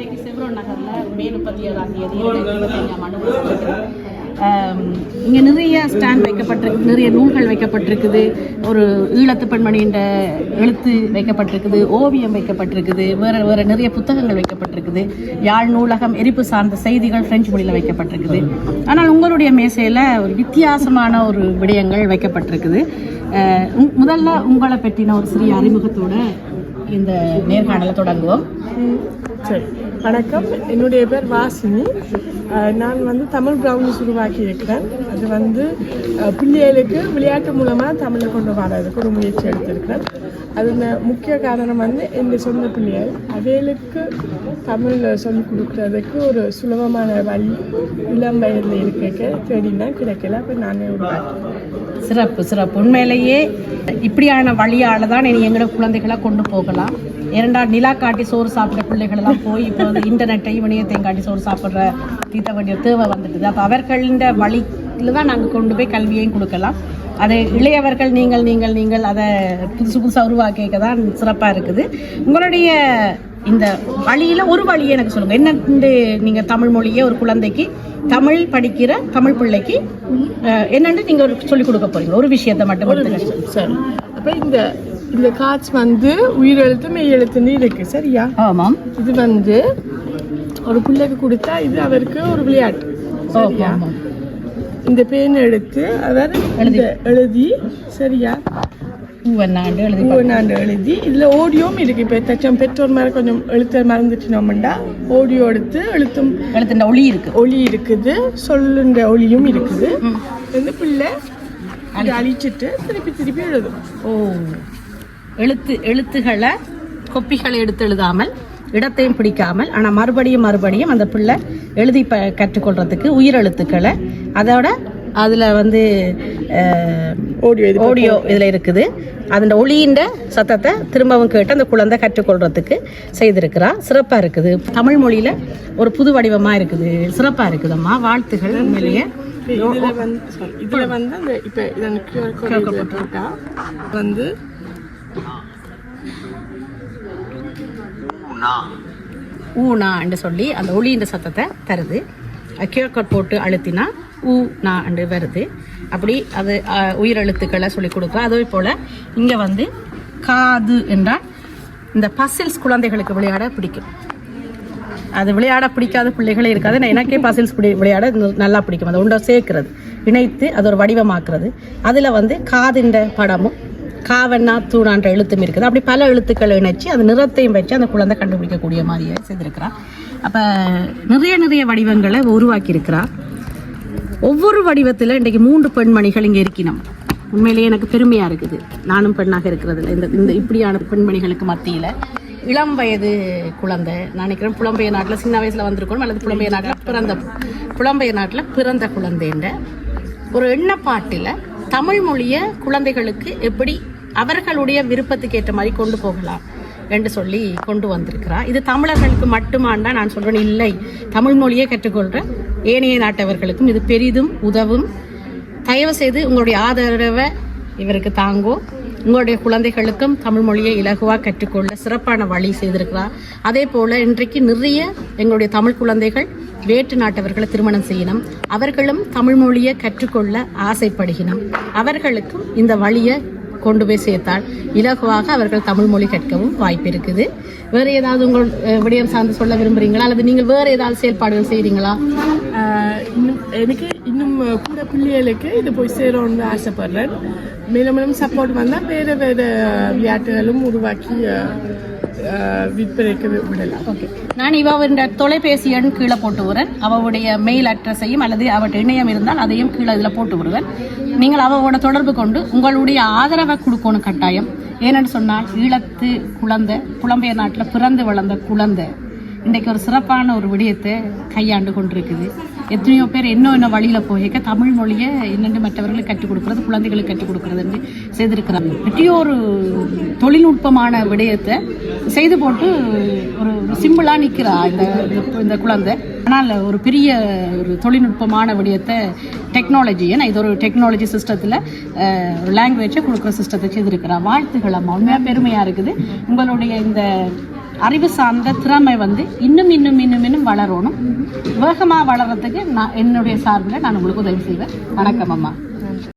இன்றைக்கு செவ்ரோன் நகரில் மே 37ஆம் தேதி 25ஆம் ஆண்டு இங்கே நிறைய ஸ்டாண்ட் வைக்கப்பட்டிருக்கு, நிறைய நூல்கள் வைக்கப்பட்டிருக்குது, ஒரு ஈழத்து பெண்மணியின் எழுத்து வைக்கப்பட்டிருக்குது, ஓவியம் வைக்கப்பட்டிருக்குது, வேறு வேறு நிறைய புத்தகங்கள் வைக்கப்பட்டிருக்குது, யாழ் நூலகம் எரிப்பு சார்ந்த செய்திகள் பிரெஞ்சு மொழியில் வைக்கப்பட்டிருக்குது. ஆனால் உங்களுடைய மேசையில் ஒரு வித்தியாசமான ஒரு விடயங்கள் வைக்கப்பட்டிருக்குது. முதல்ல உங்களை பற்றின ஒரு சிறிய அறிமுகத்தோட இந்த நேர்காணலை தொடங்குவோம். சரி, வணக்கம். என்னுடைய பேர் வாசினி. நான் தமிழ் ப்ரௌனிஸ் உருவாக்கி இருக்கிறேன். அது பிள்ளைகளுக்கு விளையாட்டு மூலமாக தமிழை கொண்டு வரதுக்கு ஒரு முயற்சி எடுத்திருக்கிறேன். அதில் முக்கிய காரணம் என் சொந்த பிள்ளைகள் அவைகளுக்கு தமிழ் சொல்லிக் கொடுக்குறதுக்கு ஒரு சுலபமான வழி இளம் வயதில் இருக்க தேடினா கிடைக்கல. அப்போ நானே உருவாக்கி. சிறப்பு சிறப்பு. உண்மையிலேயே இப்படியான வழியால் தான் இனி எங்களோட குழந்தைகளை கொண்டு போகலாம். இரண்டாம் நிலா காட்டி சோறு சாப்பிட்ற பிள்ளைகளெல்லாம் போய் இப்போ இன்டர்நெட்டையும் இணையத்தையும் காட்டி சோறு சாப்பிட்ற தீர்த்த வேண்டிய தேவை வந்துட்டுது. அப்போ அவர்களின் வழியில் தான் நாங்கள் கொண்டு போய் கல்வியையும் கொடுக்கலாம். அதை இளையவர்கள் நீங்கள் அதை புதுசாக உருவாக்க தான் சிறப்பாக இருக்குது. உங்களுடைய இந்த வழியில் ஒரு வழியை எனக்கு சொல்லுங்கள். என்ன நீங்கள் தமிழ் மொழியை ஒரு குழந்தைக்கு தமிழ் படிக்கிற தமிழ் பிள்ளைக்கு என்னென்னு நீங்கள் சொல்லிக் கொடுக்க போறீங்க? ஒரு விஷயத்தை மட்டும். சரி, அப்போ இந்த காட்ஸ் உயிரெழுத்து மெய் எழுத்துன்னு இருக்கு, சரியா? ஆமாம். இது ஒரு பிள்ளைக்கு கொடுத்தா இது அவருக்கு ஒரு விளையாட்டு, சரியா? இந்த பேன் எடுத்து அவர் எழுதி, சரியா, எழுதி இதுல ஓடியோவும் இருக்கு. இப்ப தச்சம் பெற்றோர் மாதிரி கொஞ்சம் எழுத்த மறந்துட்டோம்டா ஓடியோ எடுத்து எழுத்துண்ட ஒளி இருக்குது, சொல்லுண்ட ஒளியும் இருக்குது. இந்த பிள்ளை அழிச்சிட்டு திருப்பி எழுதும். எழுத்துகளை கொப்பிகளை எடுத்து எழுதாமல், இடத்தையும் பிடிக்காமல், ஆனால் மறுபடியும் அந்த பிள்ளை எழுதி கற்றுக்கொள்றதுக்கு உயிரெழுத்துக்களை அதோட அதில் ஓடியோ இதில் இருக்குது. அதோட ஒளியின் சத்தத்தை திரும்பவும் கேட்டு அந்த குழந்தை கற்றுக்கொள்றதுக்கு செய்திருக்கிறா. சிறப்பாக இருக்குது. தமிழ் மொழியில் ஒரு புது வடிவமாக இருக்குது. சிறப்பாக இருக்குதும்மா. வாழ்த்துகள். உண்மையிலேயே ஊனா என்று சொல்லி அந்த ஒளியின் சத்தத்தை தருது. கியூஆர் போட்டு அழுத்தினா ஊனா என்று வருது. அப்படி அது உயிரெழுத்துக்களை சொல்லிக் கொடுக்குறோம். அதே போல் இங்கே காது என்றால் இந்த பசில்ஸ் குழந்தைகளுக்கு விளையாட பிடிக்கும். அது விளையாட பிடிக்காத பிள்ளைகளே இருக்காது. எனக்கே பசில்ஸ் விளையாட நல்லா பிடிக்கும். அதை உண்டை சேர்க்கிறது, இணைத்து அது ஒரு வடிவமாக்குறது. அதில் காதுன்ற படமும் காவண்ணா தூணான்ற எழுத்தும் இருக்குது. அப்படி பல எழுத்துக்களை இணைச்சி அந்த நிறத்தையும் வச்சு அந்த குழந்தை கண்டுபிடிக்கக்கூடிய மாதிரியே செய்திருக்கிறான். அப்போ நிறைய வடிவங்களை உருவாக்கியிருக்கிறார். ஒவ்வொரு வடிவத்தில் இன்றைக்கு 3 பெண்மணிகள் இங்கே இருக்கணும். உண்மையிலேயே எனக்கு பெருமையாக இருக்குது. நானும் பெண்ணாக இருக்கிறதுல இந்த இப்படியான பெண்மணிகளுக்கு மத்தியில் இளம் வயது குழந்தை, நான் நினைக்கிறேன் புலம்பெயர் நாட்டில் சின்ன வயசில் வந்திருக்கணும், அல்லது புலம்பெயர் நாட்டில் பிறந்த குழந்தைன்ற ஒரு எண்ணப்பாட்டில் தமிழ் மொழியை குழந்தைகளுக்கு எப்படி அவர்களுடைய விருப்பத்துக்கு ஏற்ற மாதிரி கொண்டு போகலாம் என்று சொல்லி கொண்டு வந்திருக்கிறார். இது தமிழர்களுக்கு மட்டுமாண்டா நான் சொல்றேன், இல்லை, தமிழ் மொழியை கற்றுக்கொள்கிற ஏனைய நாட்டவர்களுக்கும் இது பெரிதும் உதவும். தயவு செய்து உங்களுடைய ஆதரவை இவருக்கு தாங்கோ. உங்களுடைய குழந்தைகளுக்கும் தமிழ் மொழியை இலகுவாக கற்றுக்கொள்ள சிறப்பான வழி செய்திருக்கிறார். அதே போல் இன்றைக்கு நிறைய எங்களுடைய தமிழ் குழந்தைகள் வேற்று நாட்டவர்களை திருமணம் செய்யணும். அவர்களும் தமிழ் மொழியை கற்றுக்கொள்ள ஆசைப்படுகினோம். அவர்களுக்கும் இந்த வழியை கொண்டு போய் சேர்த்தால் இலகுவாக அவர்கள் தமிழ் மொழி கற்கவும் வாய்ப்பு இருக்குது. வேறு ஏதாவது உங்கள் விடயம் சார்ந்து சொல்ல விரும்புகிறீங்களா, அல்லது நீங்கள் வேறு ஏதாவது செயல்பாடுகள் செய்கிறீங்களா? எனக்கு இன்னும் கூட பிள்ளைகளுக்கு இது போய் சேரணும்னு ஆசைப்படுறேன். மேலும் சப்போர்ட் வந்தால் வேறு விளையாட்டுகளும் உருவாக்கி விற்பனைக்கு விடலாம். ஓகே, நான் இவருடைய தொலைபேசி எண் கீழே போட்டு விடுறேன். அவருடைய மெயில் அட்ரஸையும் அல்லது அவருடைய இணையம் இருந்தால் அதையும் கீழே இதில் போட்டு விடுவேன். நீங்கள் அவரோட தொடர்பு கொண்டு உங்களுடைய ஆதரவை கொடுக்கணும் கட்டாயம். ஏன்னு சொன்னால் ஈழத்து குழந்தை, புலம்பெயர் நாட்டில் பிறந்து வளர்ந்த குழந்தை இன்றைக்கு ஒரு சிறப்பான ஒரு விடயத்தை கையாண்டு கொண்டிருக்குது. எத்தனையோ பேர் என்ன வழியில் போயிருக்க தமிழ் மொழியை என்னென்று மற்றவர்களுக்கு கற்றுக் கொடுக்குறது, குழந்தைகளுக்கு கற்றுக் கொடுக்குறதுன்னு செய்திருக்கிறாங்க. பெரிய ஒரு தொழில்நுட்பமான விடயத்தை செய்து போட்டு ஒரு சிம்பிளாக நிற்கிறா இந்த குழந்தை. ஆனால் ஒரு பெரிய ஒரு தொழில்நுட்பமான விடயத்தை டெக்னாலஜி, ஏன்னா இது ஒரு டெக்னாலஜி சிஸ்டத்தில் ஒரு லாங்குவேஜை கொடுக்குற சிஸ்டத்தை செய்திருக்கிறா. வாழ்த்துக்கள் அம்மா, உண்மையாக பெருமையாக இருக்குது. உங்களுடைய இந்த அறிவு சார்ந்த திறமை வந்து இன்னும் இன்னும் இன்னும் இன்னும் வளரணும். வேகமாக வளர்கிறதுக்கு நான் என்னுடைய சார்பில் நான் உங்களுக்கு உதவி செய்வேன். வணக்கம் அம்மா.